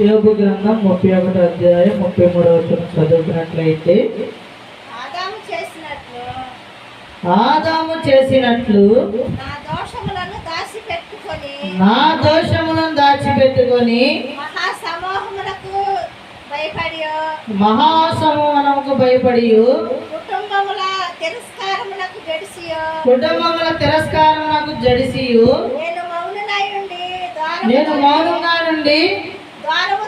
యోబు గ్రంథం 31వ అధ్యాయం 33వ వచనం చదువుకున్నట్లయితే, ఆదాము చేసినట్లు నా దోషములను దాచిపెట్టుకొని మహాసమూహమునకు భయపడి కుటుంబముల తిరస్కారమునకు జడిసి నేను మౌనంగా నుండి ద్వారము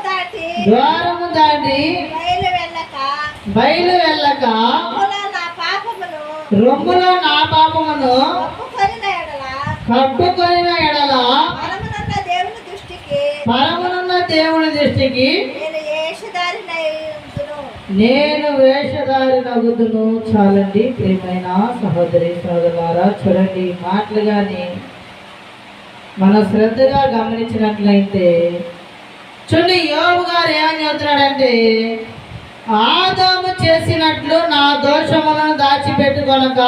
దాటి బయలు వెళ్ళక రొమ్ములో నా పాపమును కప్పుకొనిన ఎడల పరమునున్న దేవుని దృష్టికి నేను వేషధారి నగుదును. చాలండి ప్రియమైన సహోదరి సోదరులారా, చూడండి మాటలు కానీ మన శ్రద్ధగా గమనించినట్లయితే చూడండి, యోబు గారు ఏమని చెబుతున్నాడంటే, ఆదాము చేసినట్లు నా దోషములను దాచిపెట్టుకొనక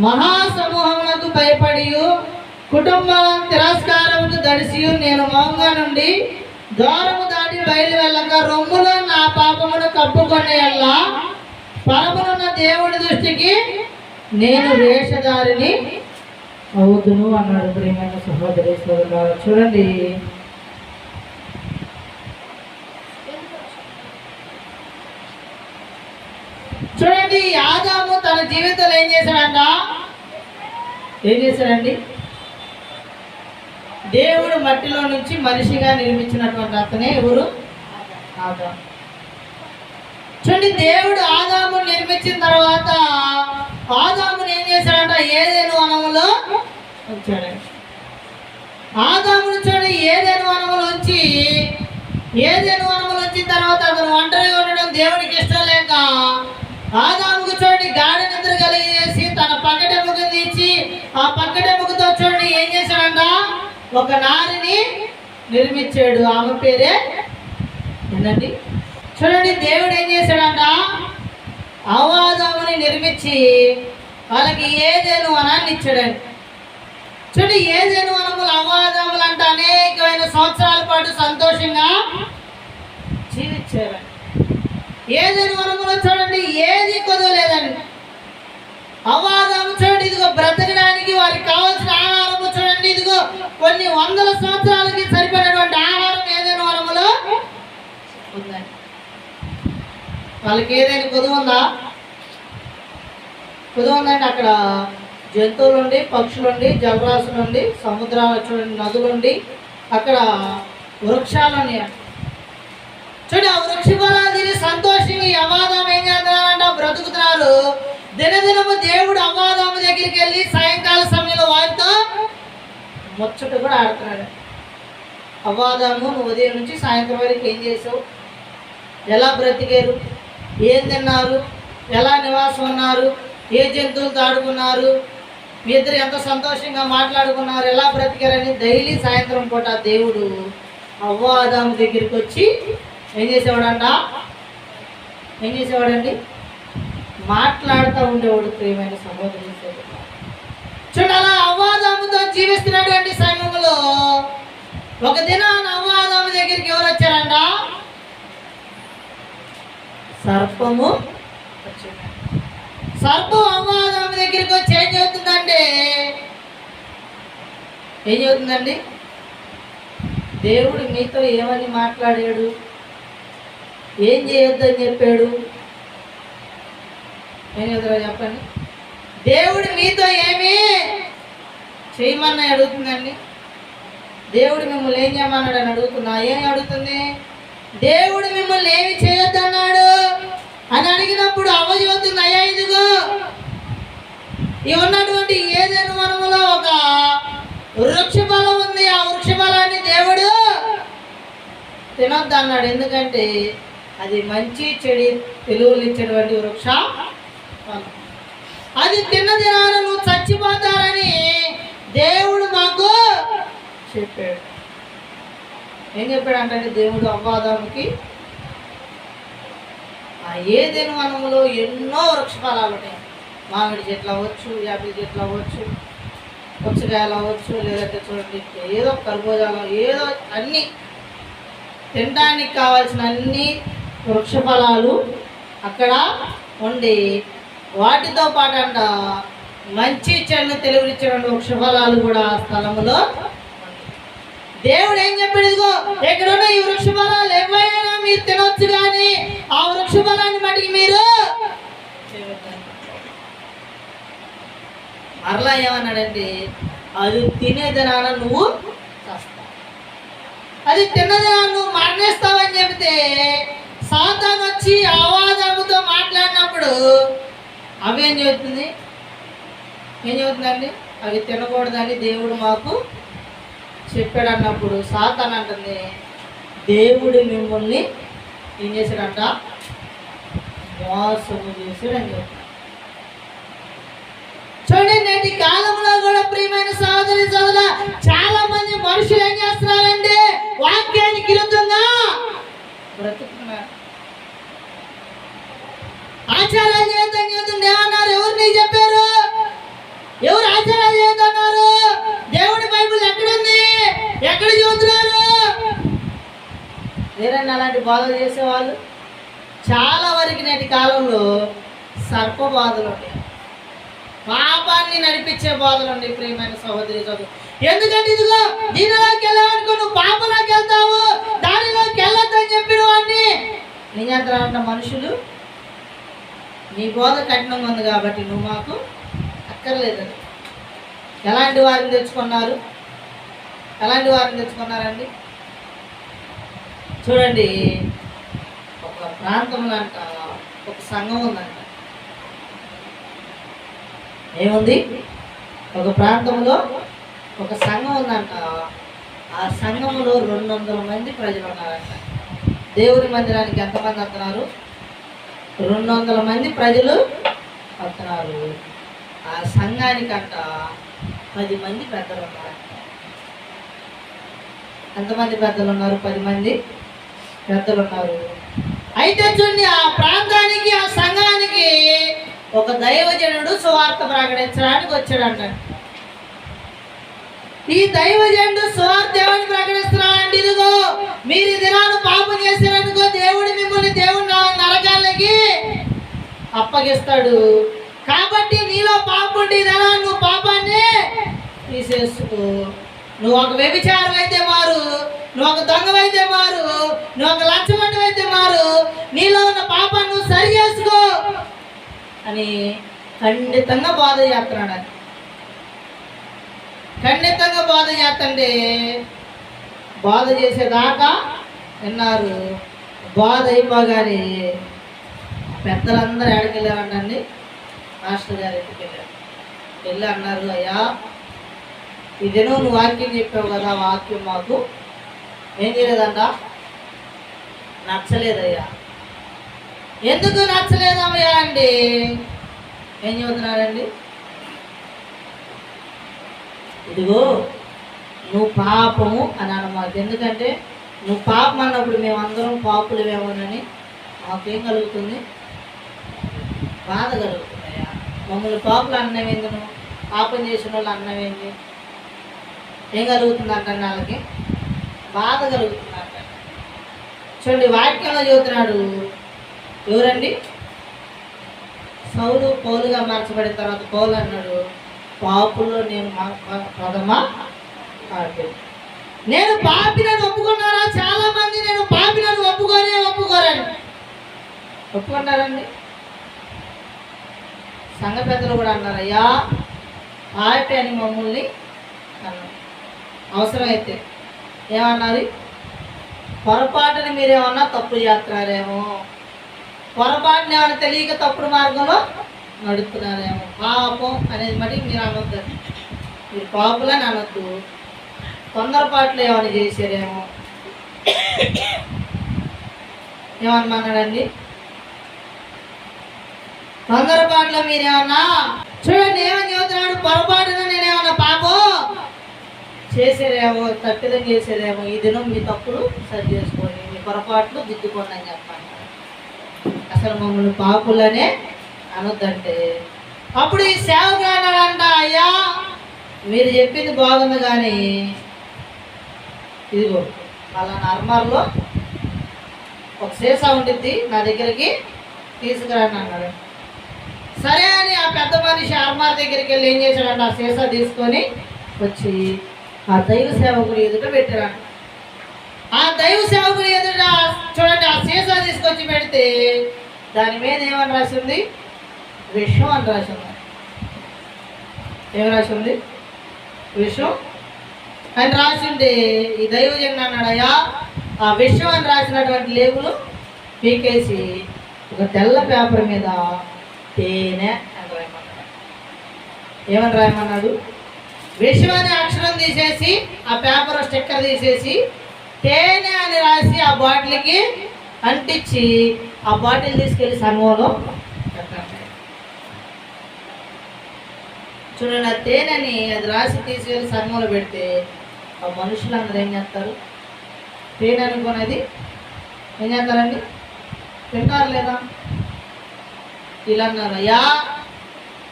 మహాసమూహములకు భయపడి కుటుంబం తిరస్కారముకు దడిసి నేను మౌనంగా నుండి ద్వారము దాటి బయలు వెళ్ళక రొమ్ములో నా పాపమును కప్పుకొనే పరమునున్న దేవుడి దృష్టికి నేను వేషధారిని అవుతును అన్నాడు. ప్రియమైన సహోదరి సోదరులారా, చూడండి చూడండి ఆదాము తన జీవితంలో ఏం చేశాడండి? దేవుడు మట్టిలో నుంచి మనిషిగా నిర్మించినటువంటి అతనే ఎవరు? ఆదాము. చూడండి, దేవుడు ఆదాము నిర్మించిన తర్వాత ఆదాముని ఏం చేశాడంట? ఏదెను వనములో ఉంచాడండి. ఆదామును చూడండి, ఏదెను వనములో ఉంచిన తర్వాత అతను ఒంటరిగా ఉండడం దేవుడికి ఇష్టం లేక ఆదాముకు చూడండి గాఢ నిద్ర కలిగేసి తన పక్కటెముకను తీసి ఆ పక్కటెముకతో చూడండి ఏం చేశాడంట? ఒక నారిని నిర్మించాడు. ఆమె పేరే ఏంటండి? చూడండి, దేవుడు ఏం చేశాడంట? ఆదాముని నిర్మించి వాళ్ళకి ఏదేను వనాన్ని ఇచ్చాడండి. చూడండి, ఏదేను వనములు ఆదాములు అంటే అనేకమైన సంవత్సరాల పాటు సంతోషంగా జీవించారండి. ఏదేను వనములో చూడండి ఏది కొదవలేదండి. ఆదాము చూడండి, ఇదిగో బ్రతకడానికి వారికి కావాల్సిన ఆహారము చూడండి, ఇదిగో కొన్ని వందల సంవత్సరాలకి సరిపడినటువంటి ఆహారం ఏదైనా వనములో ఉందండి. వాళ్ళకి ఏదైనా కొదువుందా? కొదువుందండి. అక్కడ జంతువులుండి, పక్షులుండి, జలరాశులుండి, సముద్రాలు చూడండి, నదులుండి, అక్కడ వృక్షాలున్నాయి. చూడండి, ఆ వృక్ష ఫలాలు తిని సంతోషంగా అవాదం ఏం చేస్తున్నారంట? బ్రతుకుతున్నారు. దినదినము దేవుడు అవాదము దగ్గరికి వెళ్ళి సాయంకాల సమయంలో వారితో ముచ్చట కూడా ఆడుతున్నాడు. అవాదము, నువ్వు ఉదయం నుంచి సాయంత్రం వరకు ఏం చేసావు? ఎలా బ్రతికారు? ఏం తిన్నారు? ఎలా నివాసం ఉన్నారు? ఏ జంతువులతో ఆడుకున్నారు? మీ ఇద్దరు ఎంత సంతోషంగా మాట్లాడుకున్నారు? ఎలా బ్రతికారని డైలీ సాయంత్రం పూట దేవుడు అవ్వాదాము దగ్గరికి వచ్చి ఏం చేసేవాడండి? మాట్లాడుతూ ఉండేవాడు. ప్రియమైన సహోదరి చూడండి, అలా అవ్వాదాముతో జీవిస్తున్నటువంటి సమయంలో ఒక దినాన అవ్వాదాము దగ్గరికి ఎవరు వచ్చారంట? సర్పము అవ్వాదాము దగ్గరికి వచ్చి ఏం చెబుతుందండి? దేవుడు మీతో ఏమని మాట్లాడాడు? ఏం చేయొద్దని చెప్పాడు? ఏం చెప్తారో చెప్పండి. దేవుడు మీతో ఏమి చేయమని అడుగుతుందండి. దేవుడు మిమ్మల్ని ఏం చేయమన్నాడు అని అడుగుతున్నా. ఏం అడుగుతుంది? దేవుడు మిమ్మల్ని ఏమి చేయొద్దన్నాడు అని అడిగినప్పుడు అవ్వ చెబుతుంది, అయ్యా ఇదిగో ఉన్నటువంటి ఏదైనా వనములో ఒక వృక్ష ఫలం ఉంది. ఆ వృక్ష ఫలాన్ని దేవుడు తినొద్దు అన్నాడు. ఎందుకంటే అది మంచి చెడు తెలుగులు ఇచ్చేటువంటి వృక్ష ఫలం. అది తిన్న దినాన నువ్వు చచ్చిపోతారని దేవుడు మాకు చెప్పాడు. ఏం చెప్పాడు అంటే దేవుడు అవ్వాదాముకి, ఆ ఏదైనా వనములో ఎన్నో వృక్ష ఫలాలు ఉంటాయి. మామిడి చెట్లు అవ్వచ్చు, యాపిల్ చెట్లు అవ్వచ్చు, పుచ్చకాయలు అవ్వచ్చు, లేదంటే చూడండి ఏదో కర్బూజాలు, ఏదో అన్నీ తినడానికి కావాల్సిన అన్ని వృక్ష ఫలాలు అక్కడ ఉండి వాటితో పాటు అంట మంచి చెడును తెలివిచ్చిన వృక్ష ఫలాలు కూడా ఆ స్థలములో దేవుడు ఏం చెప్పాడు, ఇదిగో ఎక్కడున్న ఈ వృక్ష ఫలాలు ఏమైనా మీరు తినొచ్చు, కానీ ఆ వృక్ష ఫలాన్ని మటుకు మీరు మరలా ఏమన్నాడంటే అది తినేదనాన నువ్వు చస్తావు, అది తిన్నదనా నువ్వు మరణిస్తావని చెబితే సాతాను వచ్చి ఆవాదముతో మాట్లాడినప్పుడు అవి ఏం చెబుతుందండి, అవి తినకూడదని దేవుడు మాకు చెప్పాడు అన్నప్పుడు సాతాను అంటుంది దేవుడు మిమ్మల్ని ఏం చేశాడంట, మోసము చేశాడని చెప్తాడు. చూడండి, నేటి కాలంలో కూడా ప్రియమైన సహోదరి సోదరుల చాలా మంది మనుషులు ఏం చేస్తున్నారంటే వాక్యానికి విరుద్ధంగా బ్రతుకుతున్నారు. ఆచారాలు చేయొద్దని చెబుతుంది, ఏమన్నారు, ఎవరు నీకు చెప్పారు, ఎవరు ఆచారాలు చేయొద్దన్నారు, దేవుడి బైబిల్ ఎక్కడుంది, ఎక్కడ చదువుతున్నారు? వేరన్నా అలాంటి బాధలు చేసేవాళ్ళు చాలా వరకు నేటి కాలంలో సర్ప బాధలు ఉంటాయి, పాపాన్ని నడిపించే బాధలు ఉండే ప్రియమైన సహోదరి చదువు. ఎందుకంటే ఇదిగో దీనిలోకి వెళ్ళాలనుకో నువ్వు పాపలోకి వెళ్తావు, దానిలోకి వెళ్ళొద్దని చెప్పిన వాడిని ఏం చేస్తారంట మనుషులు, నీ బోధ కఠినంగా ఉంది కాబట్టి నువ్వు మాకు అక్కర్లేదని. ఎలాంటి వారిని తెచ్చుకున్నారు, ఎలాంటి వారిని తెచ్చుకున్నారండి? చూడండి, ఒక ప్రాంతంలో అంట ఒక సంఘం ఉందంట. ఏముంది? ఒక ప్రాంతంలో ఒక సంఘం ఉందంట. ఆ సంఘంలో 200 మంది ప్రజలు ఉన్నారంట. దేవుని మందిరానికి ఎంతమంది వస్తున్నారు? 200 మంది ప్రజలు వస్తున్నారు. ఆ సంఘానికంట 10 మంది పెద్దలు ఉన్నారంట. ఎంతమంది పెద్దలు ఉన్నారు? 10 మంది పెద్దలు ఉన్నారు. అయితే చూడండి, ఆ ప్రాంతానికి ఆ సంఘానికి ఒక దైవజనుడు సువార్త ప్రకటించడానికి వచ్చాడంట. ఈ దైవజనుడు సువార్త ఏమని ప్రకటిస్తున్నాడంటే, ఇదిగో మీరు ఈ దినాలు పాపం చేశారనుకో దేవుడు మిమ్మల్ని దేవుడు నరకాలకి అప్పగిస్తాడు, కాబట్టి నీలో పాపం ఉంటే దినాలు నువ్వు పాపాన్ని తీసేసుకో. నువ్వు ఒక వ్యభిచారం అయితే మారు, నువ్వు ఒక దొంగవైతే మారు, నువ్వు ఒక లంచగొండ అయితే మారు, నీలో ఉన్న పాపాన్ని నువ్వు సరి చేసుకో అని ఖండితంగా బాధ చేస్తున్నాడు. ఖండితంగా బాధ చేస్తంటే బాధ చేసేదాకా విన్నారు. బాధ అయిపోగానే పెద్దలందరూ ఎక్కడికి వెళ్ళారంటండి, మాస్టర్ గారు ఇంటికి వెళ్ళారు. వెళ్ళి అన్నారు, అయ్యా ఇదేనో నువ్వు వాక్యం చెప్పావు కదా, వాక్యం మాకు ఏం చేయలేదంట, నచ్చలేదయ్యా. ఎందుకు నచ్చలేదమ్మయ్యా అండి? ఏం చెబుతున్నారండి, ఇదిగో నువ్వు పాపము అని అన్నమాట. ఎందుకంటే నువ్వు పాపం అన్నప్పుడు మేమందరం పాపులమేమోనని మాకేం కలుగుతుంది, బాధ కలుగుతుందయ్యా. మమ్మల్ని పాపులు అన్నమేంది, నువ్వు పాపం చేసిన వాళ్ళు అన్నమేంది, ఏం కలుగుతుంది అంటే వాళ్ళకి బాధ కలుగుతుంది అంట. చూడండి, వాక్యంలో చెబుతున్నాడు, ఎవరండి? సౌలు పౌలుగా మార్చబడిన తర్వాత పౌలు అన్నాడు, పాపుల్లో నేను ప్రథమ పాపి. నేను పాపినని ఒప్పుకున్నారా? చాలా మంది నేను పాపినని ఒప్పుకోరండి. ఒప్పుకున్నారండి. సంఘ పెద్దలు కూడా అన్నారు, అయ్యా పాపి అని మమ్మల్ని అన్నారు. అవసరమైతే ఏమన్నారు, పొరపాటుని మీరేమన్నా తప్పు చేస్తున్నారేమో, పొరపాటుని ఏమైనా తెలియక తప్పుడు మార్గంలో నడుపుతున్నారేమో, పాపం అనేది మటుకు మీరు అనొద్దు, మీరు పాపులని అనొద్దు. తొందరపాట్లు ఏమైనా చేశారేమో ఏమన్నాడండి, తొందరపాట్లో మీరేమన్నా చూడండి ఏమని చెబుతున్నాడు, పొరపాటున నేనేమన్నా పాపం చేసేదేమో, తప్పిదం చేసేదేమో, ఈ దినం మీ తప్పులు సరి చేసుకోండి, మీ పొరపాట్లు దిద్దుకోండి అని చెప్పండి. అసలు మమ్మల్ని పాపులనే అనొద్దంటే అప్పుడు ఈ సేవకుడు అన్నాడంట, అయ్యా మీరు చెప్పింది బాగుంది, కానీ ఇదిగో వాళ్ళ నర్మర్లో ఒక సీసా ఉండిద్ది నా దగ్గరికి తీసుకురాని అన్నాడు. సరే అని ఆ పెద్ద మనిషి అర్మార్ దగ్గరికి వెళ్ళి ఏం చేశాడంటే ఆ సీసా తీసుకొని వచ్చి ఆ దైవ సేవకుడి ఎదుట పెట్టాడు. ఆ దైవ సేవకుడి ఎదుట చూడండి ఆ సీసా తీసుకొచ్చి పెడితే దాని మీద ఏమని రాసింది? విషం అని రాసింది. ఏం రాసింది? విషం అని రాసింది. ఈ దైవజన్ అన్నాడు, అయ్యా ఆ విషం అని రాసినటువంటి లేబులు పీకేసి ఒక తెల్ల పేపర్ మీద తేనె అని రాయమన్నాడు. ఏమని రాయమన్నాడు? విషం అనే అక్షరం తీసేసి ఆ పేపర్ స్టిక్కర్ తీసేసి తేనె అని రాసి ఆ బాటిల్కి అంటించి ఆ బాటిల్ తీసుకెళ్ళి సంఘంలో పెట్టండి. చూడండి, ఆ తేనెని అది రాసి తీసుకెళ్ళి సంఘంలో పెడితే ఆ మనుషులందరూ ఏం చేస్తారు? తేనె అనుకునేది ఏం చేస్తారండి? తింటారు లేదా? ఇలా అన్నారు, అయ్యా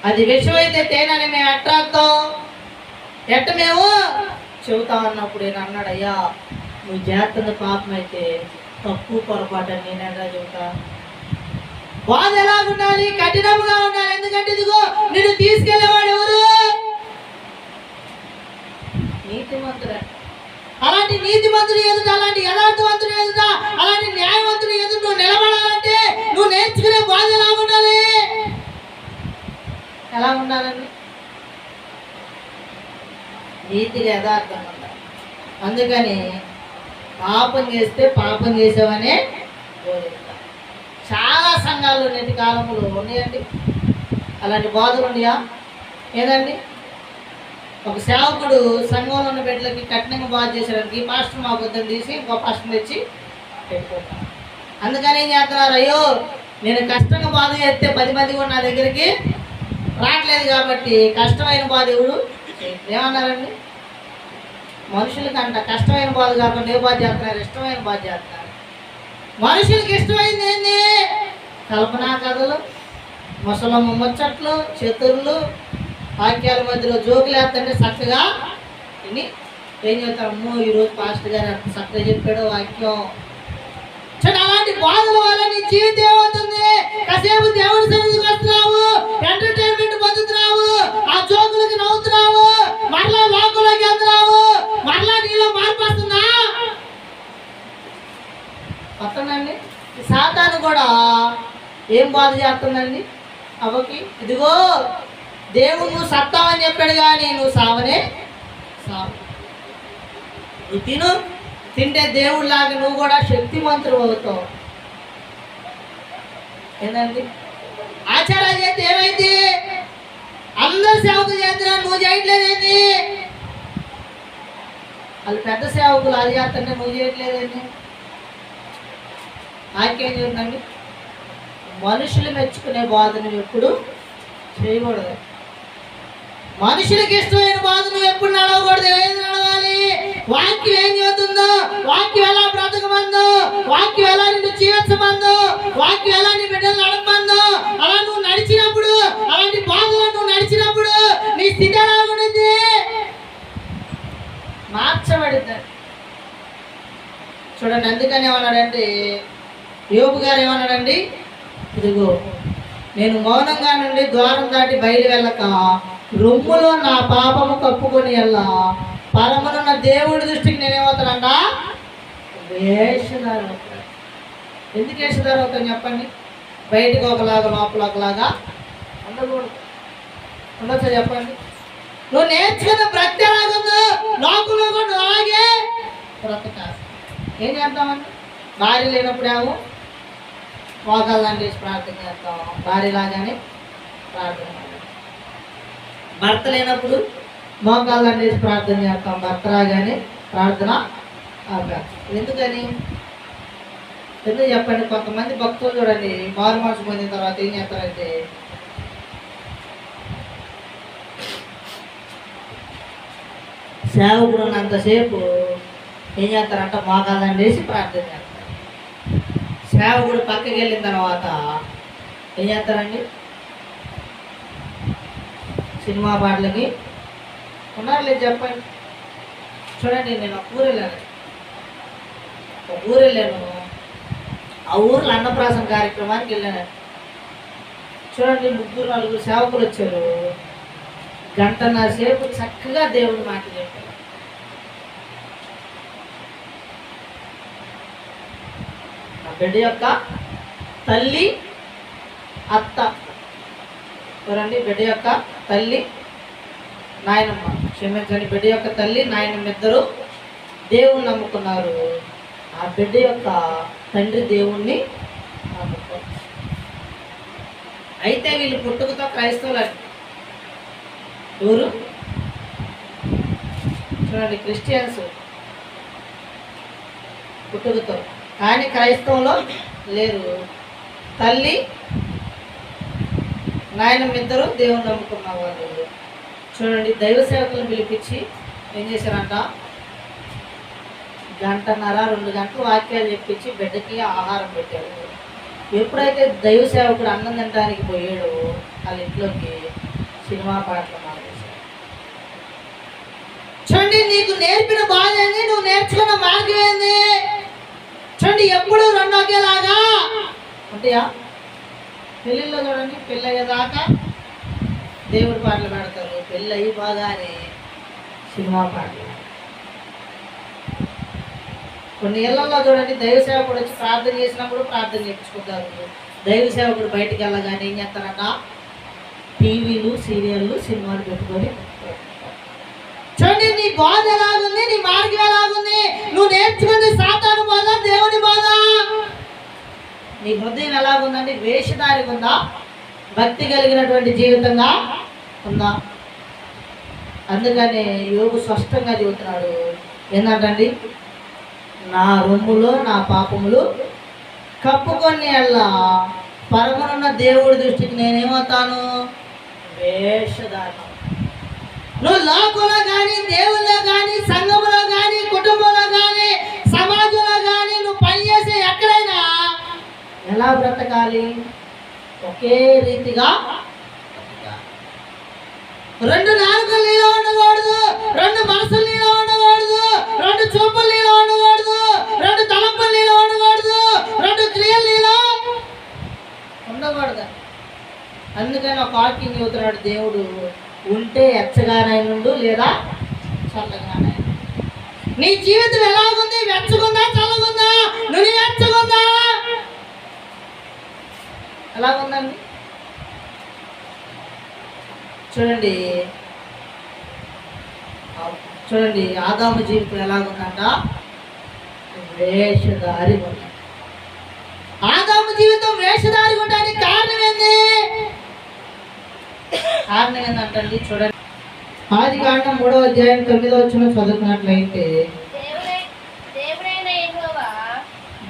అది విషం అయితే తేనెని మేము ఎట్రాస్తాం, ఎట్ట మేము చెబుతాం అన్నప్పుడు ఏం అన్నాడు, అయ్యా నువ్వు చేస్తున్న పాపం అయితే తప్పు పొరపాటు అని నేను ఎలా చెబుతా? బాధ ఎలా ఉండాలి? కఠినంగా ఉండాలి. ఎందుకంటే ఇదిగో నేను తీసుకెళ్లేవాడు ఎవరు? నీతిమంతుడు. అలాంటి నీతిమంతుడు ఎదుట, అలాంటి యథార్థవంతుడు ఎదుట, అలాంటి న్యాయవంతుడు ఎదుట నువ్వు నిలబడాలంటే నువ్వు నేర్చుకునే బాధ ఎలా ఉండాలి? ఎలా ఉండాలండి? నీతిగా యథార్థంగా ఉండాలి. అందుకని పాపం చేస్తే పాపం చేసావనే బోధిస్తారు. చాలా సంఘాలు నేటి కాలంలో ఉన్నాయండి అలాంటి బాధలు ఉన్నాయా? ఏదండి, ఒక సేవకుడు సంఘంలో ఉన్న బిడ్డలకి కఠినంగా బాధ చేసేదానికి ఈ పాస్టర్ మా బుద్ధం తీసి ఇంకో పాస్టర్ తెచ్చి పెట్టుకుంటాను. అందుకని ఏం చేస్తున్నారు? అయ్యో నేను కష్టంగా బాధ చేస్తే 10 మంది కూడా నా దగ్గరికి రావట్లేదు కాబట్టి కష్టమైన బాధ ఎవడు ఏమన్నారండి? మనుషులకి అంట కష్టమైన బాధ కాకుండా ఏ బాధ చేస్తున్నారు? ఇష్టమైన బాధ చేస్తున్నారు. మనుషులకి ఇష్టమైంది ఏంది? కల్పనా కథలు, ముసలమ్మ ముచ్చట్లు, చతుర్లు, వాక్యాల మధ్యలో జోకులు వేస్తుంటే చక్కగా విని ఏం చెప్తారు? అమ్మో ఈరోజు పాస్టర్ గారు అంత చక్కగా చెప్పాడు వాక్యం. చూడండి, అలాంటి బాధల వల్ల నీ జీవితం ఏమవుతుంది? కాసేపు దేవుడి సన్నిధికి వస్తున్నావు, ఎంటర్టైన్మెంట్ పొందుతున్నావు, ఆ జోకులకి నవ్వుతున్నావు, మరలా లోకంలోకి వెళ్తున్నావు, మరలా నీలో మార్పు వస్తుందా? వస్తుందండి. సాతాను కూడా ఏం బాధ చేస్తుందండి అవ్వకి? ఇదిగో దేవుడు నువ్వు సత్తావని చెప్పాడు కానీ నువ్వు సావనే సావు. నువ్వు తిను, తింటే దేవుడిలాగా నువ్వు కూడా శక్తిమంతుడు అవుతావు. ఏంటండి ఆచారాలు చేస్తే ఏమైంది? అందరు సేవకులు చేస్తున్నారు, నువ్వు చేయట్లేదేంటి? వాళ్ళు పెద్ద సేవకులు అది చేస్తుంటే నువ్వు చేయట్లేదేంటి? నాకేం చెప్తుందండి, మనుషులు మెచ్చుకునే బాధ నువ్వు ఎప్పుడు చేయకూడదు. మనుషులకి ఇష్టమైన బాధ నువ్వు ఎప్పుడు నడవకూడదు. ఏది నడవాలి? వాక్యం ఏం చెబుతుందో, వాక్యం ఎలా బ్రతకమందో, వాక్యం ఎలా నిన్ను జీవించమందో, వాక్యం ఎలా నీ బిడ్డలు నడపమందో అలా నువ్వు నడిచినప్పుడు, అలాంటి బాధలో నువ్వు నడిచినప్పుడు నీ స్థితి ఎలా ఉంటుంది? మార్చబడింది. చూడండి, అందుకని ఏమన్నాడంటే యోబు గారు ఏమన్నాడండి? ఇదిగో నేను మౌనంగా నుండి ద్వారం దాటి బయలు వెళ్ళక రొమ్ములో నా పాపము కప్పుకొని వెళ్ళా పరమనున్న దేవుడి దృష్టికి నేనేమవుతానంట? వేషధారి అవుతాను. ఎందుకు వేషధారి అవుతాను చెప్పండి? బయటకు ఒకలాగా లోపల ఒకలాగా ఉండకూడదు. ఉండొచ్చా చెప్పండి? నువ్వు నేర్చుకున్న బ్రతి ఎలాగుందో లోకంలో కూడా అలాగే బ్రతకాలి. ఏం చేద్దామండి? భార్య లేనప్పుడేమో మోకాళ్ళని చేసి ప్రార్థన చేస్తాం, భార్యలాగానే ప్రార్థన. భర్త లేనప్పుడు మోకాళ్ళని చేసి ప్రార్థన చేస్తాం, భర్త రాగానే ప్రార్థన ఆపాలి. ఎందుకని? ఎందుకు చెప్పండి? కొంతమంది భక్తులు చూడండి మారు మనసు పొందిన తర్వాత ఏం చేస్తారంటే సేవకుడు ఉన్నంతసేపు ఏం చేస్తారంట? మోకాళ్ళని చేసి ప్రార్థన చేస్తారు. సేవకుడు పక్కకి వెళ్ళిన తర్వాత ఏం చేస్తారండి? సినిమా పాటలకి ఉన్నారు లేదు చెప్పండి. చూడండి, నేను ఒక ఊరు వెళ్ళాను. ఆ ఊర్లో అన్నప్రాసన కార్యక్రమానికి వెళ్ళాను. చూడండి, 3-4 సేవకులు వచ్చారు. గంటన్నర సేపు చక్కగా దేవుడి మాట చెప్పారు. ఆ బిడ్డ యొక్క తల్లి, అత్త, చూడండి, బిడ్డ యొక్క తల్లి, నాయనమ్మ, క్షమించండి, బిడ్డ యొక్క తల్లి, నాయనమ్మ ఇద్దరు దేవుణ్ణి నమ్ముకున్నారు. ఆ బిడ్డ యొక్క తండ్రి దేవుణ్ణి నమ్ముకున్నారు. అయితే వీళ్ళు పుట్టుకతో క్రైస్తవులు. ఎవరు? చూడండి, క్రిస్టియన్స్ పుట్టుకతో, కానీ క్రైస్తవులో లేరు. తల్లి, నాయనమ్మ ఇద్దరు దేవుని నమ్ముకున్న వాళ్ళు. చూడండి, దైవ సేవకులను పిలిపించి ఏం చేశారంట, 1.5-2 గంటలు వాక్యాలు చెప్పించి బిడ్డకి ఆహారం పెట్టారు. ఎప్పుడైతే దైవ సేవకుడు అన్నం తినడానికి పోయాడో వాళ్ళ ఇంట్లోకి సినిమా పాటలు మానేశారు. చూడండి, నీకు నేర్పిన బాధ ఏంది, నువ్వు నేర్చుకున్న మార్గం ఏంది? చూడండి, ఎప్పుడు రెండు ఒకేలాగా ఉంటాయా? పెళ్ళిళ్ళలో చూడండి, పెళ్ళి అయ్యేదాకా దేవుడి పాటలు పెడతారు, పెళ్ళి అయ్యి బాగానే సినిమా పాటలు. కొన్ని ఇళ్లలో చూడండి, దైవ సేవకుడు వచ్చి ప్రార్థన చేసినప్పుడు ప్రార్థన చేయించుకుంటారు. దైవ సేవకుడు బయటికి వెళ్ళగానే ఏం చేస్తారట, టీవీలు, సీరియళ్ళు, సినిమాలు పెట్టుకొని. చూడండి, నీ బాధ ఎలాగుంది, నీ మార్గం ఎలాగుంది, నువ్వు నేర్చుకుంది సాతాను బాధ, దేవుని బాధ. నీ హృదయం ఎలాగుందండి? వేషధారి ఉందా, భక్తి కలిగినటువంటి జీవితంగా ఉందా? అందుకని యోగు స్పష్టంగా చెబుతున్నాడు, ఏంటంటండి, నా రొమ్ములో నా పాపములు కప్పుకొని అలా పరమనున్న దేవుడి దృష్టికి నేనేమవుతాను? వేషధారణ. నువ్వు లోకంలో కానీ, దేవుల్లో కానీ, సంఘంలో కానీ, కుటుంబంలో కానీ, సమాజంలో కానీ, నువ్వు పనిచేసే ఎక్కడైనా ఎలా బ్రతకాలి? ఒకే రీతిగా. 2 నాలుకలు నీలో ఉండకూడదు, 2 మనసులు నీలో ఉండకూడదు, 2 చూపులు నీలో ఉండకూడదు, 2 తలంపులు నీలో ఉండకూడదు, 2 క్రియలు నీలో ఉండకూడదు. అందుకని ఒక వాక్యం చెబుతున్నాడు దేవుడు, ఉంటే ఎచ్చగానైనా లేదా చల్లగానైనా. నీ జీవితం ఎలాగుంది? వెచ్చగుందా, చల్లగుందా? నువ్వు వెచ్చగుందా, ఎలాగుందండి? చూడండి, చూడండి, ఆదాము జీవితం ఎలాగుందంట? వేషధారి ఉంది. ఆదాము జీవితం వేషధారి ఉండడానికి కారణం ఏంది? కారణం ఏంటంటండి, చూడండి, ఆదికాండం 3వ అధ్యాయం 9వ వచనం చదువుకున్నట్లయితే,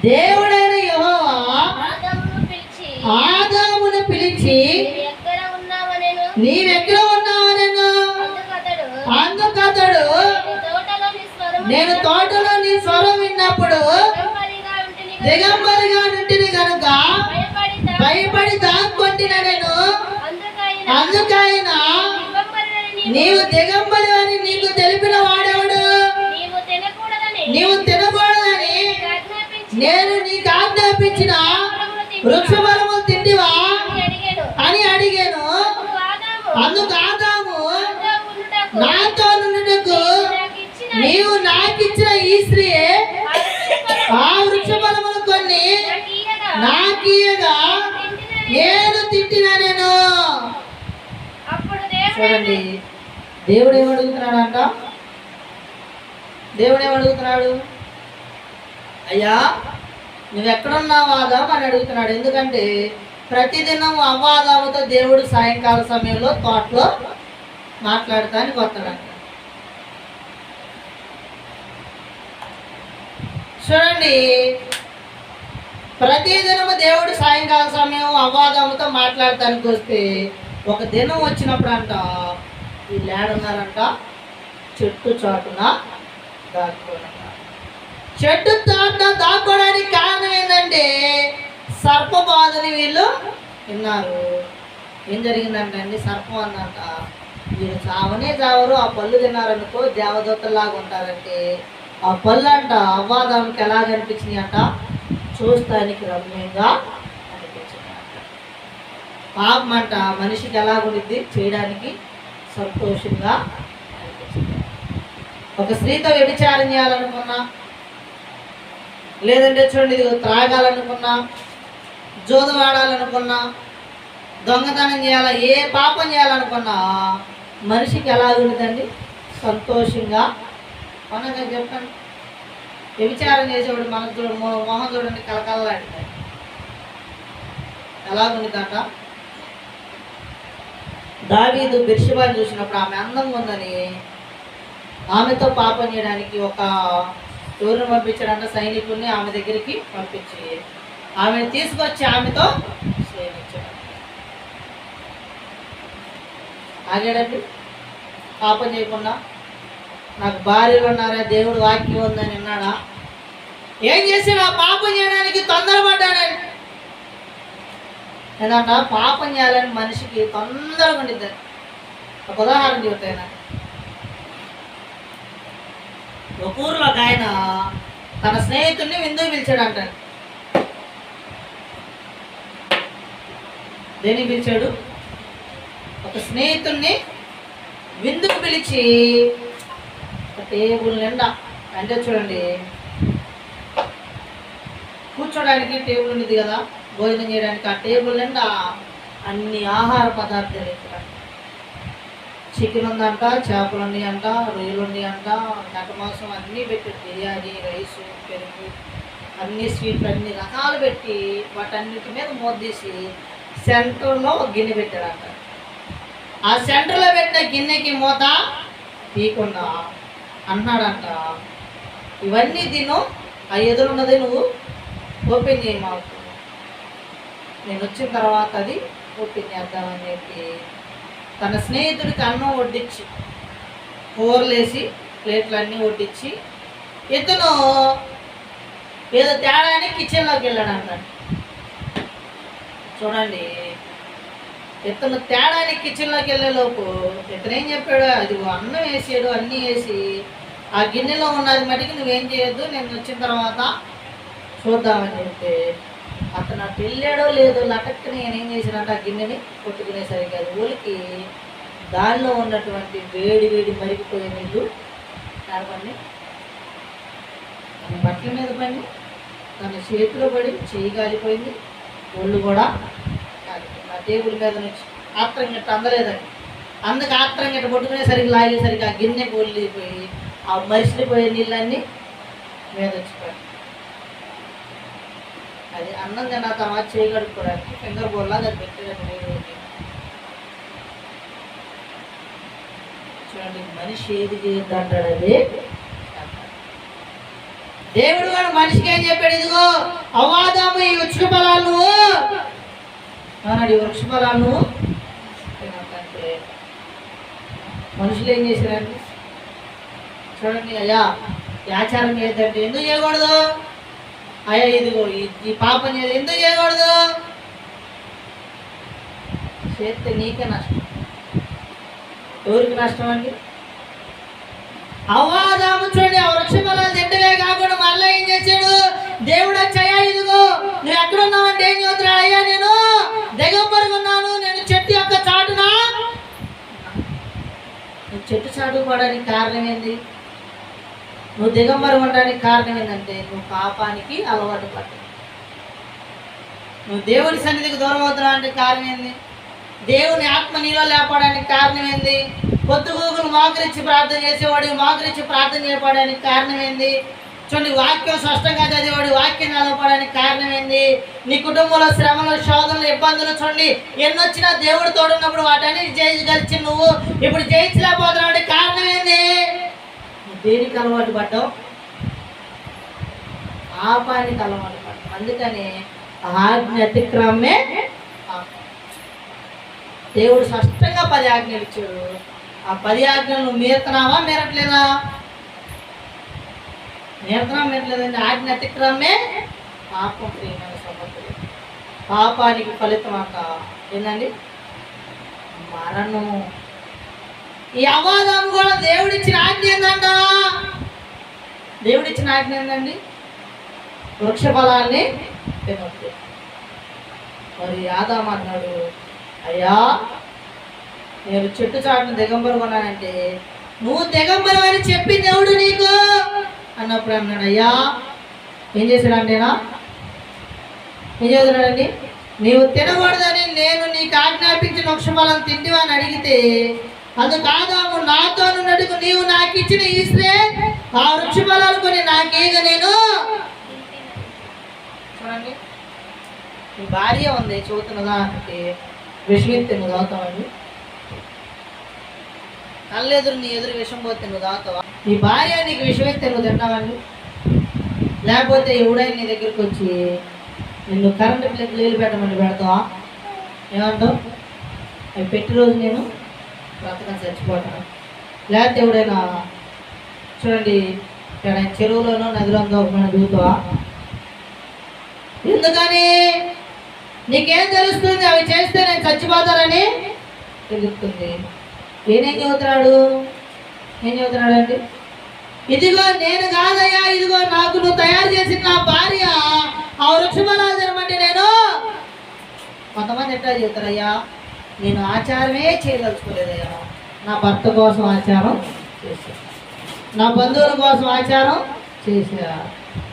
దేవుడైన యెహోవా ఆదామును పిలిచి నీవెక్కడ ఉన్నావనెను. అందుకతడు, నేను తోటలో నీ స్వరం విన్నప్పుడు దిగంబరిగా నుంటిని కనుక భయపడి దాక్కొంటిన నేను. అందుకైన నీవు దిగంబరి అని నీకు తెలిపిన వాడెవడు? నీవు తినకూడదని నేను నీకు ఆజ్ఞాపించిన వృక్షఫలములు తింటివా అని అడిగాను. అందుకు ఆదాము, నాతో నుండుటకు నీవు నాకిచ్చిన ఈ స్త్రీ ఆ వృక్షఫలములు కొన్ని నాకీయగా నేను తిట్టిన నేను. చూడండి, దేవుడు ఏమడుగుతున్నాడు అంట? దేవుడు ఏమడుగుతున్నాడు? అయ్యా, నువ్వెక్కడున్నావు ఆదాము అని అడుగుతున్నాడు. ఎందుకంటే ప్రతిదినం అవ్వాదాముతో దేవుడు సాయంకాల సమయంలో తోటలో మాట్లాడటానికి వస్తాడంట. చూడండి, ప్రతిదినము దేవుడు సాయంకాల సమయం అవ్వాదాముతో మాట్లాడటానికి వస్తే, ఒక దినం వచ్చినప్పుడు అంట వీళ్ళు ఏడున్నారంట, చెట్టు చాటున దాక్కోనంట. చెట్టు చాటున దాక్కోవడానికి కారణం ఏంటంటే సర్ప బాధని వీళ్ళు విన్నారు. ఏం జరిగిందంటే అండి, సర్పం అందంట, వీళ్ళు చావనే చావరు, ఆ పళ్ళు తిన్నారనుకో దేవదూతల్లాగా ఉంటారంటే. ఆ పళ్ళు అంట అవ్వాదానికి ఎలా కనిపించినాయి అంట? చూస్తానికి రమ్యంగా అనిపించింది. పాపం అంట మనిషికి ఎలా ఉండిద్ది, చేయడానికి సంతోషంగా అనిపించింది. ఒక స్త్రీతో వ్యభిచారం చేయాలనుకున్నా, లేదంటే చూడండి ఇది త్రాగాలనుకున్నా, జోదం ఆడాలనుకున్నా, దొంగతనం చేయాలా, ఏ పాపం చేయాలనుకున్నా మనిషికి ఎలా ఉండిద్దండి, సంతోషంగా. అవునంగా చెప్పండి. వ్యభిచారం చేసేవాడు మనకు చూడ మొహం చూడండి కలకలలాంటిది, ఎలా ఉండిద్దంట. దావీదు బెత్షెబాని చూసినప్పుడు ఆమె అందంగా ఉందని ఆమెతో పాపం చేయడానికి ఒక ఎవరిని పంపించాడంట, సైనికుల్ని ఆమె దగ్గరికి పంపించి ఆమెను తీసుకొచ్చి ఆమెతో సేవించాడు. ఆగాడండి పాపం చేయకుండా. నాకు భార్యలు ఉన్నారా, దేవుడు వాక్యం ఉందని అన్నాడా? ఏం చేసాడు? ఆ పాపం చేయడానికి తొందరపడ్డాడని. ఏదంట పాపం చేయాలని మనిషికి తొందరగా ఉండిద్ది. ఒక ఉదాహరణ చెబుతాను. ఒక ఊరిలో ఒక ఆయన తన స్నేహితుడిని విందుకు పిలిచాడంట. దేనికి పిలిచాడు? ఒక స్నేహితుడిని విందుకు పిలిచి ఒక టేబుల్ నిండా, అంటే చూడండి కూర్చోడానికి టేబుల్ ఉండేది కదా, భోజనం చేయడానికి. ఆ టేబుల్ నిండా అన్ని ఆహార పదార్థాలు ఇక్కడ. చికెన్ ఉందంట, చేపలు ఉన్నాయి అంట, రొయ్యలు ఉన్నాయి అంట, నట మాంసం అన్నీ పెట్టి, బిర్యానీ, రైసు, పెరుగు, అన్ని స్వీట్లు అన్ని రకాలు పెట్టి వాటన్నిటి మీద మోదీసి సెంటర్లో ఒక గిన్నె పెట్టాడంట. ఆ సెంటర్లో పెట్టిన గిన్నెకి మూత తీయకుండా అన్నాడంట, ఇవన్నీ తిను, ఆ ఎదురున్నది నువ్వు ఓపెన్ చేయి, మాకు నేను వచ్చిన తర్వాత అది ఓపెన్ చేద్దామని చెప్పి తన స్నేహితుడికి అన్నం వడ్డించి, కూరలేసి ప్లేట్లు అన్నీ వడ్డించి ఇతను ఏదో తేడాని కిచెన్లోకి వెళ్ళాడంట. చూడండి, ఇతను తేడాని కిచెన్లోకి వెళ్ళేలోపు ఇతను ఏం చెప్పాడు? అది అన్నం వేసాడు, అన్నీ వేసి ఆ గిన్నెలో ఉన్నది మటుకు నువ్వేం చేయొద్దు, నేను వచ్చిన తర్వాత చూద్దామని చెప్తే అతను అటు వెళ్ళాడో లేదో లటక్కని నేనేం చేశానంటే ఆ గిన్నెని కొట్టుకునేసరికి అది ఊరికి దానిలో ఉన్నటువంటి వేడి వేడి మరిగిపోయే నీళ్ళు పని తన బట్టల మీద పడి, తన చేతిలో పడి చేయి కాలిపోయింది, ఒళ్ళు కూడా కాలిపోయింది. ఆ టేబుల్ మీద నుంచి ఆత్రం గట్ట అందలేదండి. అందుకు ఆత్రం గట్ట కొట్టుకునేసరికి లాగేసరికి ఆ గిన్నెకి ఒళ్ళిపోయి ఆ మరిసిపోయే నీళ్ళన్నీ మీద వచ్చిపోయాయి. అది అన్నం తిన్న తర్వాత చేయగడుకోవడానికి ఫింగర్ బోర్లాగా అది పెట్టేదండి. చూడండి, మనిషి ఏది చేయొద్దు అంటాడు అది. దేవుడు వాడు మనిషికి ఏం చెప్పాడు? ఇదిగో అవాదాము ఈ వృక్ష ఫలాలు నువ్వు అన్నాడు. ఈ వృక్ష ఫలాలు నువ్వు తినకంటే మనుషులు ఏం చేశారండి? చూడండి, అయ్యా ఆచారం చేయొద్దంటే ఎందుకు చేయకూడదు? అయ్యా ఇదిగో ఈ పాపం చేయదు ఎందుకు చేయకూడదు? చేస్తే నీకే నష్టం. ఎవరికి నష్టం అండి? అవాదాము చూడండి, ఆ వృక్ష ఫలాలు తింటవే కాకుండా మళ్ళీ ఏం చేశాడు? దేవుడు వచ్చాయా ఇదిగో నువ్వు ఎక్కడున్నావంటే ఏం చదువుతున్నాడు? అయ్యా నేను దిగంబరిగా ఉన్నాను, నేను చెట్టు యొక్క చాటునా. నువ్వు చెట్టు చాటు పడడానికి కారణం ఏంది? నువ్వు దిగంబరం ఉండడానికి కారణం ఏంటంటే నువ్వు పాపానికి అలవాటు పడ్డావు. నువ్వు దేవుని సన్నిధికి దూరం అవుతున్నావు కారణం ఏంది? దేవుని ఆత్మ నీలో లేపడానికి కారణం ఏంది? పొద్దుగూకులు మోకరించి ప్రార్థన చేసేవాడు మోకరించి ప్రార్థన చేయడానికి కారణం ఏంది? చూడండి, వాక్యం స్పష్టంగా చదివేవాడు వాక్యం నిలవడానికి కారణం ఏంది? నీ కుటుంబంలో శ్రమలు, శోధనలు, ఇబ్బందులు చూడండి ఎన్నొచ్చినా దేవుడు తోడున్నప్పుడు వాటన్ని జయించగలిచి నువ్వు ఇప్పుడు జయించలేకపోతున్నావు కారణం ఏంది? దేనికి అలవాటు పడ్డావు? పాపానికి అలవాటు పడ్డావు. అందుకని ఆజ్ఞ అతిక్రమే. దేవుడు స్పష్టంగా 10 ఆజ్ఞలు ఇచ్చాడు. ఆ 10 ఆజ్ఞలు నువ్వు మీరుతున్నావా, మీరట్లేదా? మీరట్లేదండి. ఆజ్ఞ అతిక్రమే పాపం. ప్రియమైన సహోదరులు, పాపానికి ఫలితం అంట ఏంటండి? మరణం. ఈ అవాదం కూడా దేవుడిచ్చిన ఆజ్ఞ ఏందంట? దేవుడిచ్చిన ఆజ్ఞ ఏందండి? వృక్ష ఫలాన్ని తినొద్దు. మరి ఆదాము అన్నాడు, అయ్యా నేను చెట్టు చాటును దిగంబరు కొన్నానంటే నువ్వు దిగంబరు అని చెప్పింది ఎవడు నీకు అన్నప్పుడు అన్నాడు, అయ్యా ఏం చేశాడంటేనా ఏం చేస్తున్నాడండి, నీవు తినకూడదని నేను నీకు ఆజ్ఞాపించిన వృక్షఫలం తింటివా అని అడిగితే అది కాదాము నాతో ఉన్నట్టుకు నీవు నాకు ఇచ్చిన ఈశ్వరే ఆ వృక్ష ఫలాలు కొని నాకేగా నేను. చూడండి నీ భార్య ఉంది చూతున్నదా అంటే విషమిత్తి నువ్వు తాగుతావండి. కళ్ళెదురు నీ ఎదురు విషం పోతే నువ్వు తాగుతావా? నీ భార్య నీకు విషమిత్తి నువ్వు తింటావండి. లేకపోతే ఎవడైనా నీ దగ్గరికి వచ్చి నిన్ను కరెంటు ప్లేట్ నీళ్ళు పెట్టమని పెడతావా? ఏమంటావు? అవి పెట్టి రోజు నేను బ్రతకని చచ్చిపోతాను. లేకపోతే ఎవడైనా చూడండి ఎక్కడైనా చెరువులోనో నదిలోనో మనం దిగుతావా? ఎందుకని నీకేం తెలుస్తుంది అవి చేస్తే నేను చచ్చిపోతానని తెలుస్తుంది. ఏనేం చదువుతున్నాడు? ఏం చదువుతున్నాడు అండి? ఇదిగో నేను కాదయ్యా, ఇదిగో నాకు నువ్వు తయారు చేసిన నా భార్య ఆ వృక్షఫలాలు తినమంటే నేను. కొంతమంది ఎట్లా చెబుతారయ్యా, నేను ఆచారమే చేయదలుచుకోలేదయ్యా, నా భర్త కోసం ఆచారం చేశా, నా బంధువుల కోసం ఆచారం చేశా,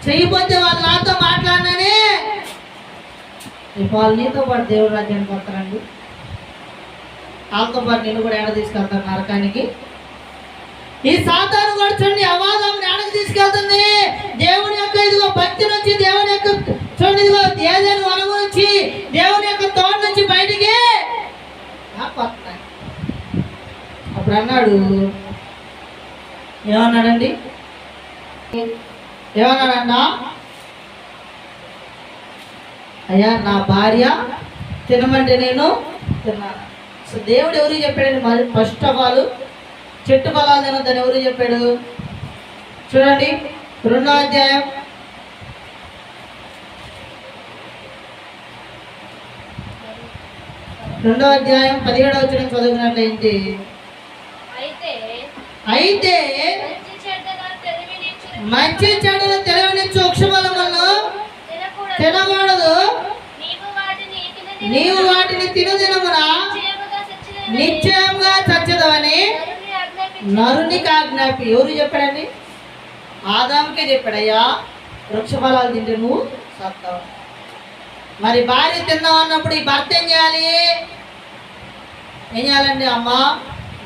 చెయ్యిపోతే వాళ్ళు నాతో మాట్లాడినని వాళ్ళు నీతో పాటు దేవుడు రాజ్యానికి వస్తారండి. వాళ్ళతో పాటు నేను కూడా ఏడ తీసుకెళ్తాను నరకానికి. ఈ సాతాను కూడా చూడండి అవాదం ఏడకు తీసుకెళ్తుంది. దేవుని యొక్క ఇదిగో భక్తి నుంచి, దేవుని యొక్క చూడండి ఇదిగో ఏదైనా వనము నుంచి, దేవుని యొక్క తోట నుంచి బయటికి వస్తున్నాయి. అప్పుడు అన్నాడు, ఏమన్నాడండి? ఏమన్నాడన్నా, అయ్యా నా భార్య తినమంటే నేను తిన్నాను. సో దేవుడు ఎవరు చెప్పాడండి? మరి ఫస్ట్ ఆఫ్ ఆల్ చెట్టు ఫలాలు తినొద్దని ఎవరు చెప్పాడు? చూడండి 2వ అధ్యాయం 17వ వచనం చదువుకున్నట్లయితే, అయితే మంచి చెడులు తెలివినిచ్చు వృక్షఫలములను తినకూడదు, నీవు వాటిని తినదినమున నిశ్చయముగా చచ్చదవని నరునికి ఆజ్ఞాపి. ఎవరు చెప్పాడండి? ఆదాముకే చెప్పాడయ్యా, వృక్షఫలాలు తింటే నువ్వు సత్తావు. మరి భార్య తిన్నావు అన్నప్పుడు ఈ భర్త ఏం చేయాలి? ఏం చేయాలండి? అమ్మా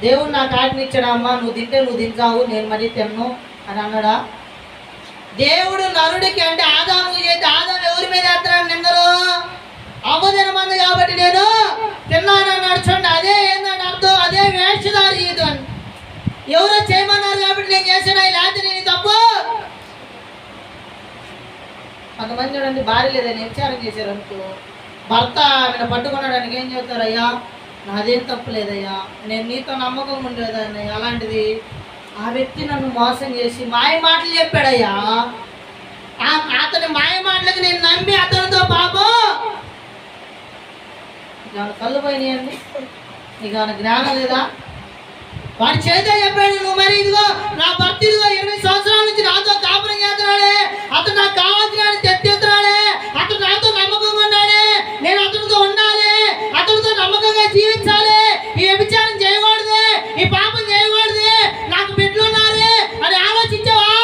దేవుడు నాకు ఆజ్ఞ ఇచ్చాడు, అమ్మా నువ్వు తింటే నువ్వు తింటావు, నేను మరీ తిన్ను అని అన్నాడా? దేవుడు నరుడికి అంటే ఆదాము చేస్తే ఆదాము ఎవరి మీద వేస్తున్నాడు నిందరు? అవ్వదినమంది కాబట్టి నేను తిన్నానన్నాడు. చూడండి అదే ఏందని అర్థం, అదే వేషధారి ఇది అని. ఎవరో చేయమన్నారు కాబట్టి నేను చేశాను, లేకపోతే నేను తప్పు. కొంతమంది చూడండి భార్య లేదని విచారం చేశారు అనుకో, భర్త ఆయన పట్టుకున్నాడానికి ఏం చెబుతారు? అయ్యా నాదేం తప్పు లేదయ్యా, నేను నీతో నమ్మకం ఉండేదాన్ని, అలాంటిది ఆ వ్యక్తి నన్ను మోసం చేసి మాయ మాటలు చెప్పాడయ్యా, అతని మాయ మాటలకు నేను నమ్మి అతనితో పాపం. నీకు కళ్ళు పోయినాయండి? నీకు ఏమైనా జ్ఞానం లేదా? వాడి చేతే చెప్పాడు, నువ్వు మరి ఇదిగో నా భర్త ఇదిగో 20 సంవత్సరాల నుంచి నాతో కాపురం చేస్తున్నాడే, అతను నాకు కావాల్సిన తెచ్చిస్తున్నాడే, అతను నాతో నమ్మకంగా ఉన్నాడే, నేను అతనితో ఉండాలి, అతనితో నమ్మకంగా జీవించాలి, ఈ వ్యభిచారం చేయకూడదు, ఈ పాపం చేయకూడదు, నాకు బిడ్డలున్నారే అని ఆలోచించావా?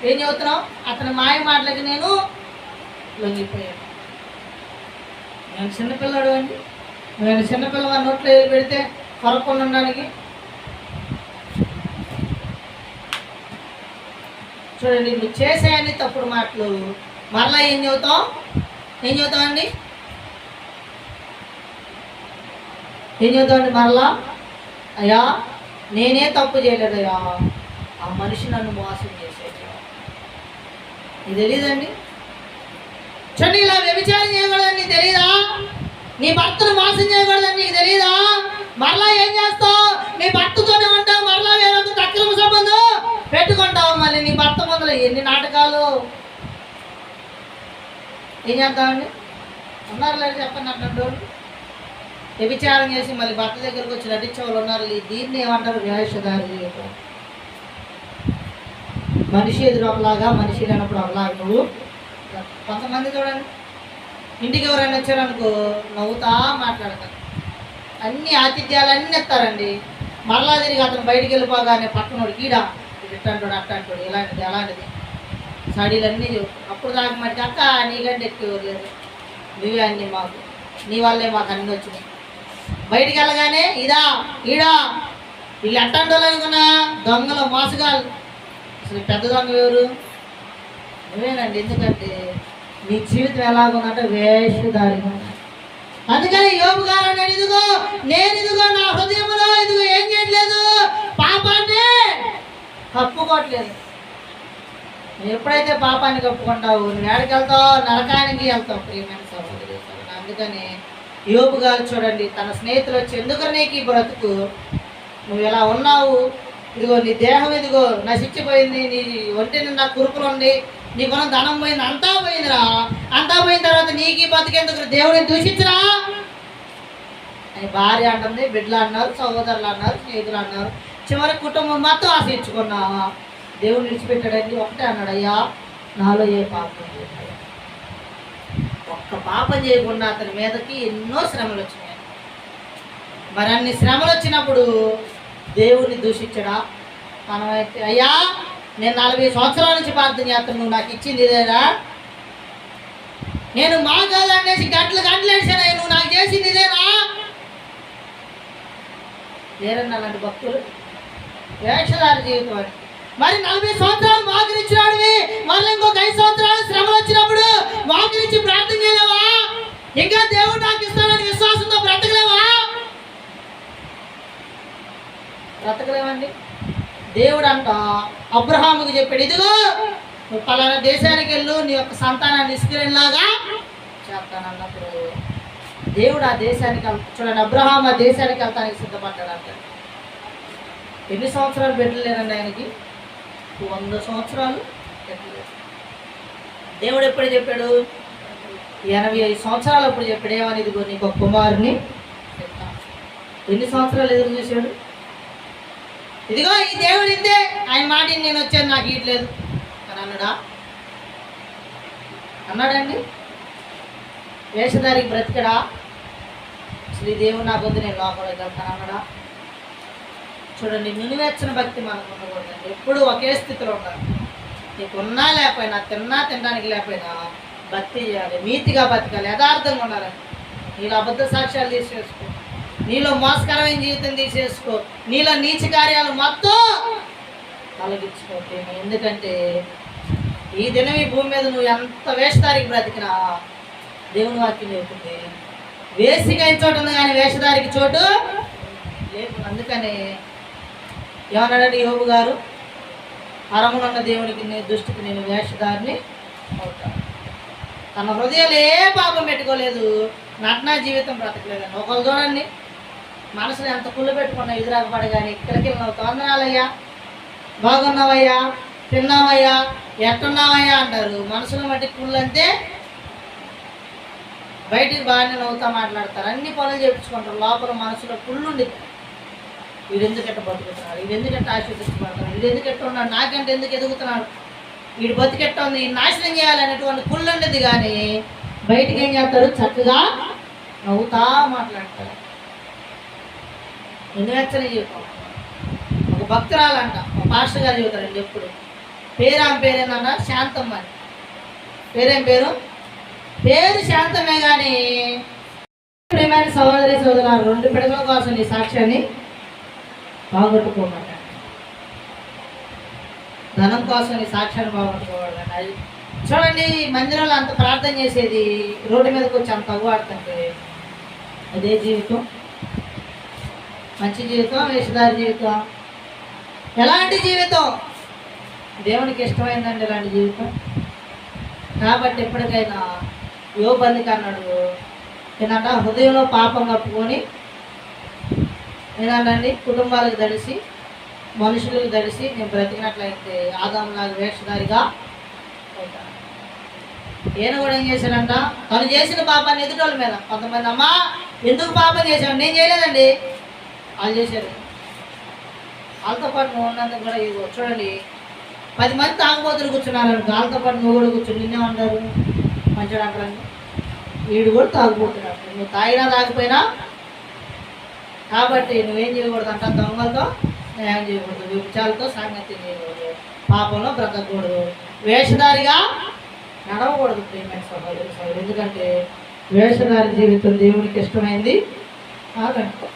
ఏం చెబుతున్నావు? అతని మాయ మాటలకి నేను లొంగిపోయాను. నేను చిన్నపిల్లడు అండి, నేను చిన్నపిల్లగా నోట్లో వేలు పెడితే కొరకుండా ఉండడానికి. చూడండి నువ్వు చేసేయని తప్పుడు మాటలు మరలా ఏం చెబుతావు? ఏం చెబుతావండి? ఏం చెబుతావండి మరలా? అయ్యా నేనే తప్పు చేయలేదయ్యా, ఆ మనిషి నన్ను మోసం చేసేది. ఇది తెలీదండి? చూడండి ఇలా వ్యభిచారం చేయకూడదని నీకు తెలీదా? నీ భర్తను మోసం చేయకూడదని నీకు తెలీదా? మరలా ఏం చేస్తావు? నీ భర్తతోనే ఉంటావు, మరలా వేరొక అక్రమ సంబంధం పెట్టుకుంటావు. మళ్ళీ నీ భర్త ముందర ఎన్ని నాటకాలు. ఏం చేస్తామండి? ఉన్నారు లేదు చెప్పండి అట్లాంటి వాళ్ళు. వ్యభిచారం చేసి మళ్ళీ భర్త దగ్గరకు వచ్చి నటించే వాళ్ళు ఉన్నారు. దీన్ని ఏమంటారు? వేషధారి జీవితం. మనిషి ఎదురు ఒకలాగా, మనిషి లేనప్పుడు ఒకలాగా నువ్వు. కొంతమంది చూడండి, ఇంటికి ఎవరైనా వచ్చారనుకో నవ్వుతా మాట్లాడతారు, అన్ని ఆతిథ్యాలన్నీ ఎత్తారండి. మరలా తిరిగి అతను బయటికి వెళ్ళిపోగానే పక్కనోడు ఈడ ఇట్టంటాడు అట్టంటాడు, ఇలాంటిది అలాంటిది సాడీలన్నీ చెబుతాడు. అప్పుడు దాకా మటుకు అక్క నీకంటే ఎక్కువ లేదు, నువ్వే అన్నీ మాకు, నీ వల్లే మాకు అన్నీ వచ్చినాయి. బయటికి వెళ్ళగానే ఇదా ఈడా వీళ్ళు ఎట్టంటోళ్ళు అనుకున్నా దొంగలు మోసగాళ్ళు. అసలు పెద్ద దొంగ ఎవరు? నువ్వేనండి. ఎందుకంటే నీ జీవితం ఎలాగుందంటే వేషధారిగా. అందుకని యోబు గారు అన్నాడు, ఇదిగో నా హృదయంలో ఇదిగో ఏం చేయట్లేదు, పాపాన్ని కప్పుకోవట్లేదు. నువ్వు ఎప్పుడైతే పాపాన్ని కప్పుకుంటావు నువ్వు ఎక్కడికి వెళ్తావు? నరకానికి వెళ్తావు ప్రియమైన సహోదరి. అందుకని యోబు గారు చూడండి, తన స్నేహితులు వచ్చి ఎందుకు నీకు ఈ బ్రతుకు, నువ్వు ఇలా ఉన్నావు, ఇదిగో నీ దేహం ఇదిగో నశించిపోయింది, నీ ఒంటి నిండా కురుపులు ఉంది, నీకున్న ధనం పోయింది, అంతా పోయిందిరా, అంతా పోయిన తర్వాత నీకు ఈ బతికేందుకు దేవుడిని దూషించరా అని భార్య అంటుంది, బిడ్డలు అన్నారు, సహోదరులు అన్నారు, స్నేహితులు అన్నారు, చివరి కుటుంబం మొత్తం ఆశించుకున్నా. దేవుడు విడిచిపెట్టాడండి. ఒకటే అన్నాడు, అయ్యా నాలో ఏ పాపం చేయలేదు. ఒక్క పాపం చేయకుండా అతని మీదకి ఎన్నో శ్రమలు వచ్చినాయి. మరి అన్ని శ్రమలు వచ్చినప్పుడు దేవుడిని దూషించడా? మనమైతే అయ్యా నేను 40 సంవత్సరాల నుంచి ప్రార్థన చేస్తాను, నువ్వు నాకు ఇచ్చింది ఇదేనా? నేను మా కాదు అనేసి గంటలు వేసాను, నువ్వు నాకు చేసింది ఇదేనా? లేరన్న అలాంటి భక్తులు. వేషధారి జీవితం అని. మరి 40 సంవత్సరాలు వాకిరిచ్చినాడివి, మళ్ళీ ఇంకొక 5 సంవత్సరాలు శ్రమలు వచ్చినప్పుడు వాకిరిచ్చి ప్రార్థన చేయలేవా? ఇంకా దేవుడు నాకు ఇస్తానని విశ్వాసంతో బ్రతకలేవా? బ్రతకలేమండి. దేవుడు అంట అబ్రహాముకి చెప్పాడు, ఇదిగో నువ్వు పలానా దేశానికి వెళ్ళు, నీ యొక్క సంతానాన్ని ఇస్రాయేలులాగా చేస్తానన్నప్పుడు దేవుడు ఆ దేశానికి చూడండి, అబ్రహాం ఆ దేశానికి వెళ్తానికి సిద్ధపడ్డాడు అంట. ఎన్ని సంవత్సరాలు పెట్టలేదండి ఆయనకి? 100 సంవత్సరాలు పెట్టలేదు. దేవుడు ఎప్పుడు చెప్పాడు? 85 సంవత్సరాలు అప్పుడు చెప్పాడు, ఏమని, ఇదిగో నీకు ఒక కుమారుని చెప్తా. ఎన్ని సంవత్సరాలు ఎదురు చూశాడు? ఇదిగో ఈ దేవుడు ఇంతే, ఆయన మాట నేను వచ్చాను, నాకు ఇట్లేదు అని అన్నాడా? అన్నాడండి? వేషధారికి బ్రతికడా? అసలు ఈ దేవుడు నాకు వద్దు, నేను లోపలికి వెళ్తాను అన్నాడా? చూడండి, నునివెచ్చని భక్తి మనకు ఉండకూడదండి. ఎప్పుడు ఒకే స్థితిలో ఉండాలి. నీకు ఉన్నా లేకపోయినా, తినడానికి లేకపోయినా భక్తి చేయాలి, నీతిగా బతకాలి, యథార్థంగా ఉండాలని. నీలో అబద్ధ సాక్ష్యాలు తీసేసుకో, నీలో మోసకరమైన జీవితం తీసేసుకో, నీలో నీచ కార్యాలు మొత్తం తొలగించుకోండి. ఎందుకంటే ఈ దినం ఈ భూమి మీద నువ్వు ఎంత వేషధారికి బ్రతికినా దేవుని వాక్యం లేకుంది, వేసికైన చోటు ఉంది కానీ వేషధారికి చోటు లేదు. అందుకని ఏమన్నాడంటే యోబు గారు, పరమునున్న దేవునికి దృష్టికి నేను వేషధారిని అవుతాను. తన హృదయాలు ఏ పాపం పెట్టుకోలేదు, నటనా జీవితం బ్రతకలేదండి. ఒకళ్ళు చూడండి, మనసుని ఎంత కుళ్ళు పెట్టుకున్నా ఎదురాకపడి కానీ ఇక్కడికి వెళ్ళినావు, వందనాలయ్యా, బాగున్నావయ్యా, తిన్నావయ్యా, ఎట్టున్నావయ్యా అంటారు. మనసులో మట్టి కుళ్ళు అంతే, బయటికి బాగానే నవ్వుతా మాట్లాడతారు, అన్ని పనులు చేయించుకుంటారు, లోపల మనసులో కుళ్ళు ఉండి వీడు ఎందుకు ఎట్ట బతుకుతున్నాడు, వీడు ఎందుకు ఎట్ట ఆశీర్వదించబడుతున్నాడు, వీడు ఎందుకు ఎట్ట ఉన్నాడు, నాకంటే ఎందుకు ఎదుగుతున్నాడు, వీడు బతికెట్ట ఉంది, ఈ నాశనం చేయాలనేటువంటి కుళ్ళు ఉండేది. కానీ బయటికి ఏం చేస్తారు? చక్కగా నవ్వుతా మాట్లాడతారు. నిన్నవెచ్చని జీవితం. ఒక భక్తురాలంట, ఒక పాస్టర్ గారు చెబుతారండి ఎప్పుడు, ఆమె పేరేందన్న శాంతమ్మ అని. పేరేం పేరు? పేరు శాంతమే. కానీ ప్రియమైన సహోదరి సోదరులు, 2 పిడకల కోసం నీ సాక్ష్యాన్ని బాగొట్టుకోమంట, ధనం కోసం నీ సాక్ష్యాన్ని బాగొట్టుకోవాలండి. అది చూడండి, మందిరంలో అంత ప్రార్థన చేసేది రోడ్డు మీదకి వచ్చి అంత అవ్వాడుతుంటే అదే జీవితం? మంచి జీవితం, వేషధారి జీవితం? ఎలాంటి జీవితం దేవునికి ఇష్టమైందండి ఇలాంటి జీవితం? కాబట్టి ఎప్పటికైనా యోబందికి అన్నాడు, ఏంటంట హృదయంలో పాపం కప్పుకొని ఏంటండి కుటుంబాలకు తడిసి మనుషులకు తడిసి నేను బ్రతికినట్లయితే ఆదాములాగా వేషధారిగా అవుతాను. ఈయన కూడా ఏం చేశాడంట, తను చేసిన పాపాన్ని ఎదుటోళ్ళ మీద. కొంతమంది అమ్మా ఎందుకు పాపం చేశాడు, నేను చేయలేదండి, వాళ్ళు చేశారు. వాళ్ళతో పాటు నువ్వు ఉన్నందుకు కూడా చూడండి, 10 మంది తాగుబోతులు కూర్చున్నారు, గాలితో పాటు నువ్వు కూడా కూర్చుని నిన్నే ఉంటారు మంచిగా అంటారు. వీడు కూడా తాగుబోతున్నాడు, నువ్వు తాగినా తాగిపోయినా. కాబట్టి నువ్వేం చేయకూడదు అంట, దొంగలతో స్నేహం చేయకూడదు, విచారాలతో సాంగత్యం చేయకూడదు, పాపంలో బ్రతకూడదు, వేషధారిగా నడవకూడదు. ప్రియమైన సహోదరు సహోదరు, ఎందుకంటే వేషధారి జీవితం దేవునికి ఇష్టమైంది కాదండి.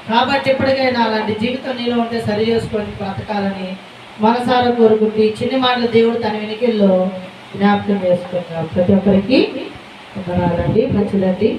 కాబట్టి ఇప్పటికైనా అలాంటి జీవితం నీలో ఉంటే సరి చేసుకొని బ్రతకాలని మనసారా కోరుకుంటూ ఈ చిన్న మాటలు దేవుడు తన వెనుకల్లో జ్ఞాపకం చేసుకుంటున్నాం. ప్రతి ఒక్కరికి వందనాలండి. మంచిదండి.